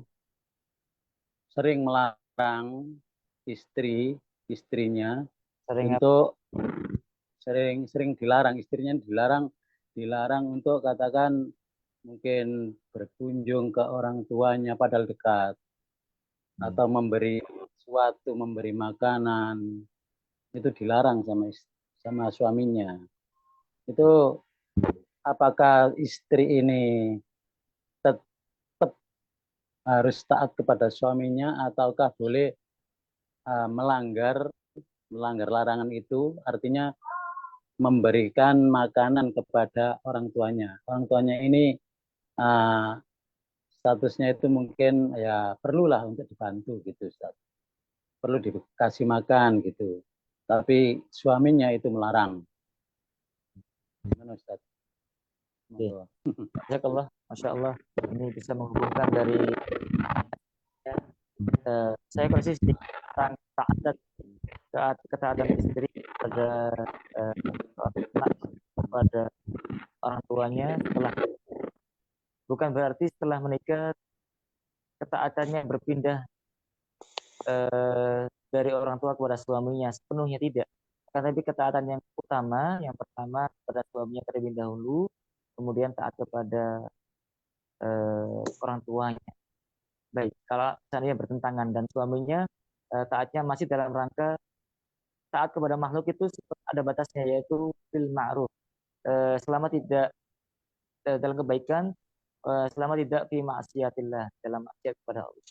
sering melarang istrinya Sering untuk sering dilarang, istrinya dilarang untuk katakan mungkin berkunjung ke orang tuanya padahal dekat atau memberi sesuatu, memberi makanan, itu dilarang sama suaminya. Itu apakah istri ini tetap harus taat kepada suaminya ataukah boleh melanggar larangan itu, artinya memberikan makanan kepada orang tuanya. Orang tuanya ini uh, statusnya itu mungkin ya perlulah untuk dibantu gitu Ustaz. Perlu dikasih makan gitu. Tapi suaminya itu melarang. Gimana Ustaz? Jazakallah, Masya Allah. Ini bisa menghubungkan dari saya konsisten tentang ketaatan istri pada anak kepada orang tuanya setelah, bukan berarti setelah menikah ketaatannya berpindah dari orang tua kepada suaminya sepenuhnya, tidak. Tapi ketaatan yang utama, yang pertama kepada suaminya terlebih dahulu, kemudian taat kepada orang tuanya. Baik, kalau seandainya bertentangan dan suaminya taatnya masih dalam rangka taat kepada makhluk, itu ada batasnya, yaitu bil ma'ruf, selama tidak dalam kebaikan, selama tidak fi ma'siyatillah, dalam maksiat kepada Allah.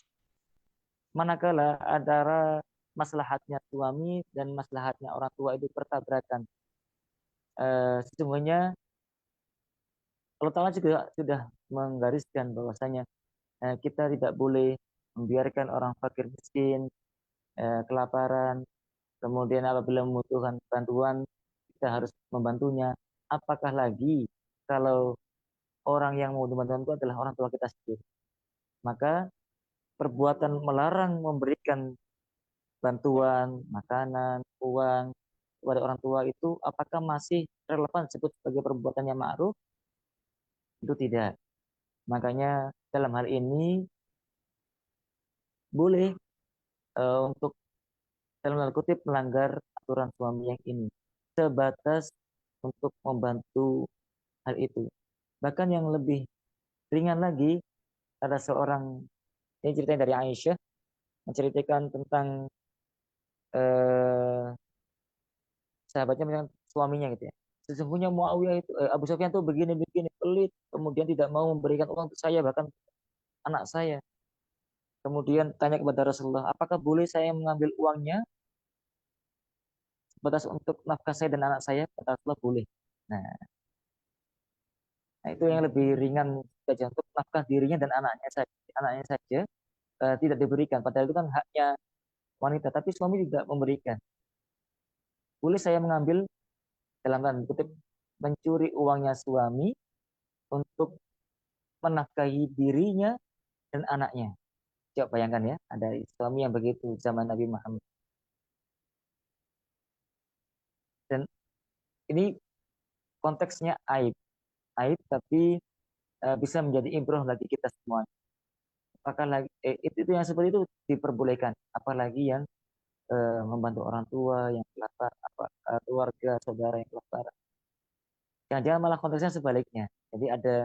Manakala antara maslahatnya suami dan maslahatnya orang tua itu bertabrakan, sesungguhnya Allah Ta'ala juga sudah menggariskan bahwasanya kita tidak boleh membiarkan orang fakir miskin kelaparan, kemudian apabila membutuhkan bantuan kita harus membantunya. Apakah lagi kalau orang yang mau dibantu itu adalah orang tua kita sendiri. Maka perbuatan melarang memberikan bantuan, makanan, uang kepada orang tua itu apakah masih relevan disebut sebagai perbuatan yang ma'ruf? Itu tidak. Makanya dalam hal ini boleh untuk dalam tanda kutip melanggar aturan suami yang ini sebatas untuk membantu hal itu. Bahkan yang lebih ringan lagi, ada seorang, ini ceritanya dari Aisyah, menceritakan tentang sahabatnya, misalkan suaminya gitu ya. Sesungguhnya Muawiyah itu Abu Sufyan itu begini-begini pelit, kemudian tidak mau memberikan uang untuk saya bahkan anak saya. Kemudian tanya kepada Rasulullah, apakah boleh saya mengambil uangnya sebatas untuk nafkah saya dan anak saya? Kata Rasulullah boleh. Nah, itu yang lebih ringan saja untuk nafkah dirinya dan anaknya saja tidak diberikan. Padahal itu kan haknya wanita, tapi suami tidak memberikan. Boleh saya mengambil dalam tanda kutip mencuri uangnya suami untuk menafkahi dirinya dan anaknya. Coba bayangkan ya, ada suami yang begitu zaman Nabi Muhammad. Dan ini konteksnya aib, aib tapi bisa menjadi ibrah bagi kita semua. Apakah lagi itu yang seperti itu diperbolehkan, apalagi yang membantu orang tua yang kelaparan, keluarga saudara yang kelaparan. Jangan-jangan malah konteksnya sebaliknya. Jadi ada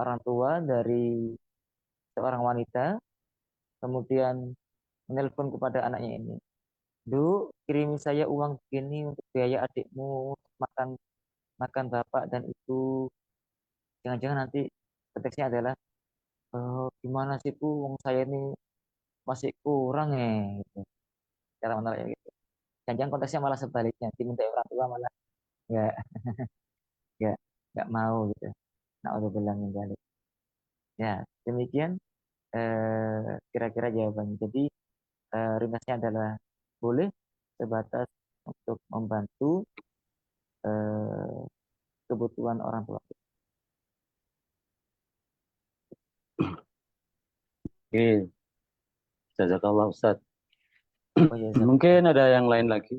orang tua dari seorang wanita kemudian menelpon kepada anaknya ini, "Du, kirimi saya uang begini untuk biaya adikmu makan makan bapak dan ibu." Jangan-jangan nanti konteksnya adalah, gimana sih bu, uang saya ini masih kurang ya, gitu. Cara menolaknya gitu. Jangan-jangan konteksnya malah sebaliknya, diminta orang tua malah nggak nggak nggak mau gitu. Nah, udah bilang balik. Ya, demikian kira-kira jawabannya. Jadi ringkasnya adalah boleh sebatas untuk membantu eh, kebutuhan orang tua. Oke, jazakallah Ustaz. Oh ya, Zakallah. Mungkin ada yang lain lagi,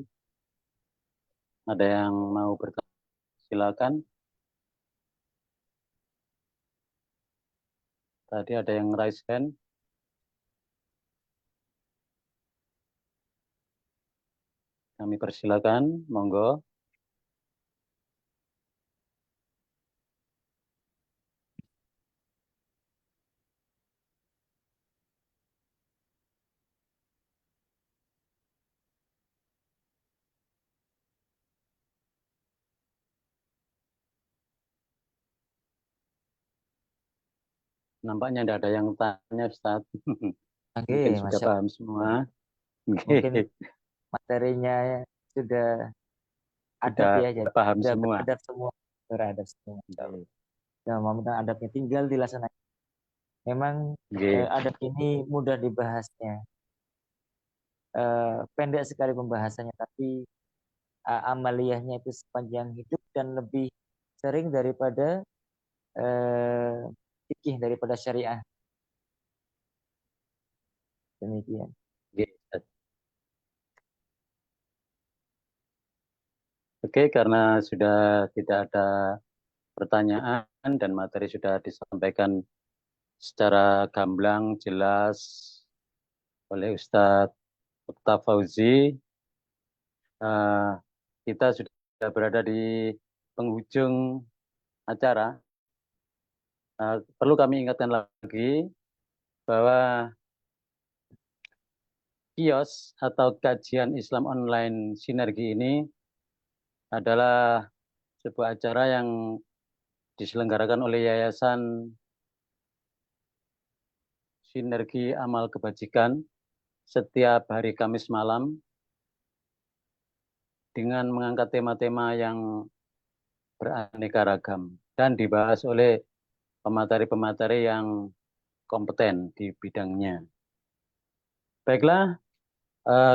ada yang mau bertanya, silakan. Tadi ada yang raise hand, kami persilakan, monggo. Nampaknya tidak ada yang tanya, Ustaz. Oke, Mungkin sudah Masya Allah. paham semua. Oke, Mungkin materinya sudah adab sudah ya, jadi paham sudah semua. beradab semua, beradab semua. Masya Allah. Ya, mudah-mudahan adabnya tinggal dilaksanakan. Memang Oke, adab ini mudah dibahasnya, pendek sekali pembahasannya, tapi amaliyahnya itu sepanjang hidup dan lebih sering daripada eh, fikih, daripada syariah. Demikian. oke, Ustaz. Oke, karena sudah tidak ada pertanyaan dan materi sudah disampaikan secara gamblang, jelas oleh Ustadz Okta Fauzi. Eh, kita sudah berada di penghujung acara. Perlu kami ingatkan lagi bahwa kios atau kajian Islam online Sinergi ini adalah sebuah acara yang diselenggarakan oleh Yayasan Sinergi Amal Kebajikan setiap hari Kamis malam dengan mengangkat tema-tema yang beraneka ragam dan dibahas oleh pemateri-pemateri yang kompeten di bidangnya. Baiklah,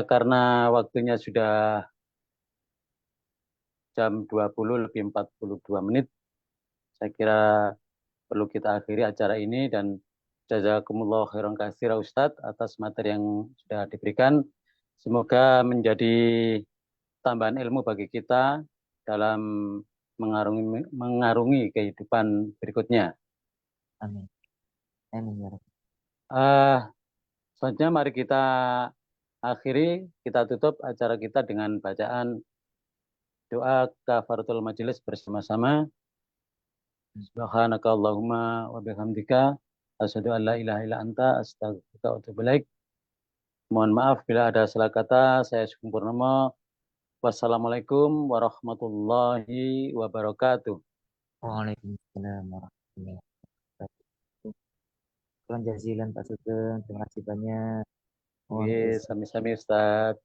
karena waktunya sudah jam 20 lebih 42 menit, saya kira perlu kita akhiri acara ini dan jazakumullah khairan katsira Ustadz atas materi yang sudah diberikan. Semoga menjadi tambahan ilmu bagi kita dalam mengarungi kehidupan berikutnya. Amin. Amin ya Rabbi. Uh, Selanjutnya mari kita akhiri, kita tutup acara kita dengan bacaan doa kafaratul majelis bersama-sama. Subhanaka Allahumma wa bihamdika asyhadu an la ilaha illa anta astaghfiruka wa atubu ilaik. Mohon maaf bila ada salah kata. Saya Sugeng Purnomo. Wassalamualaikum warahmatullahi wabarakatuh. Waalaikumsalam warahmatullahi wabarakatuh. Syukran jazilan Pak Sugeng. Terima kasih banyak. Mohon Oke, izin. sami-sami Ustaz.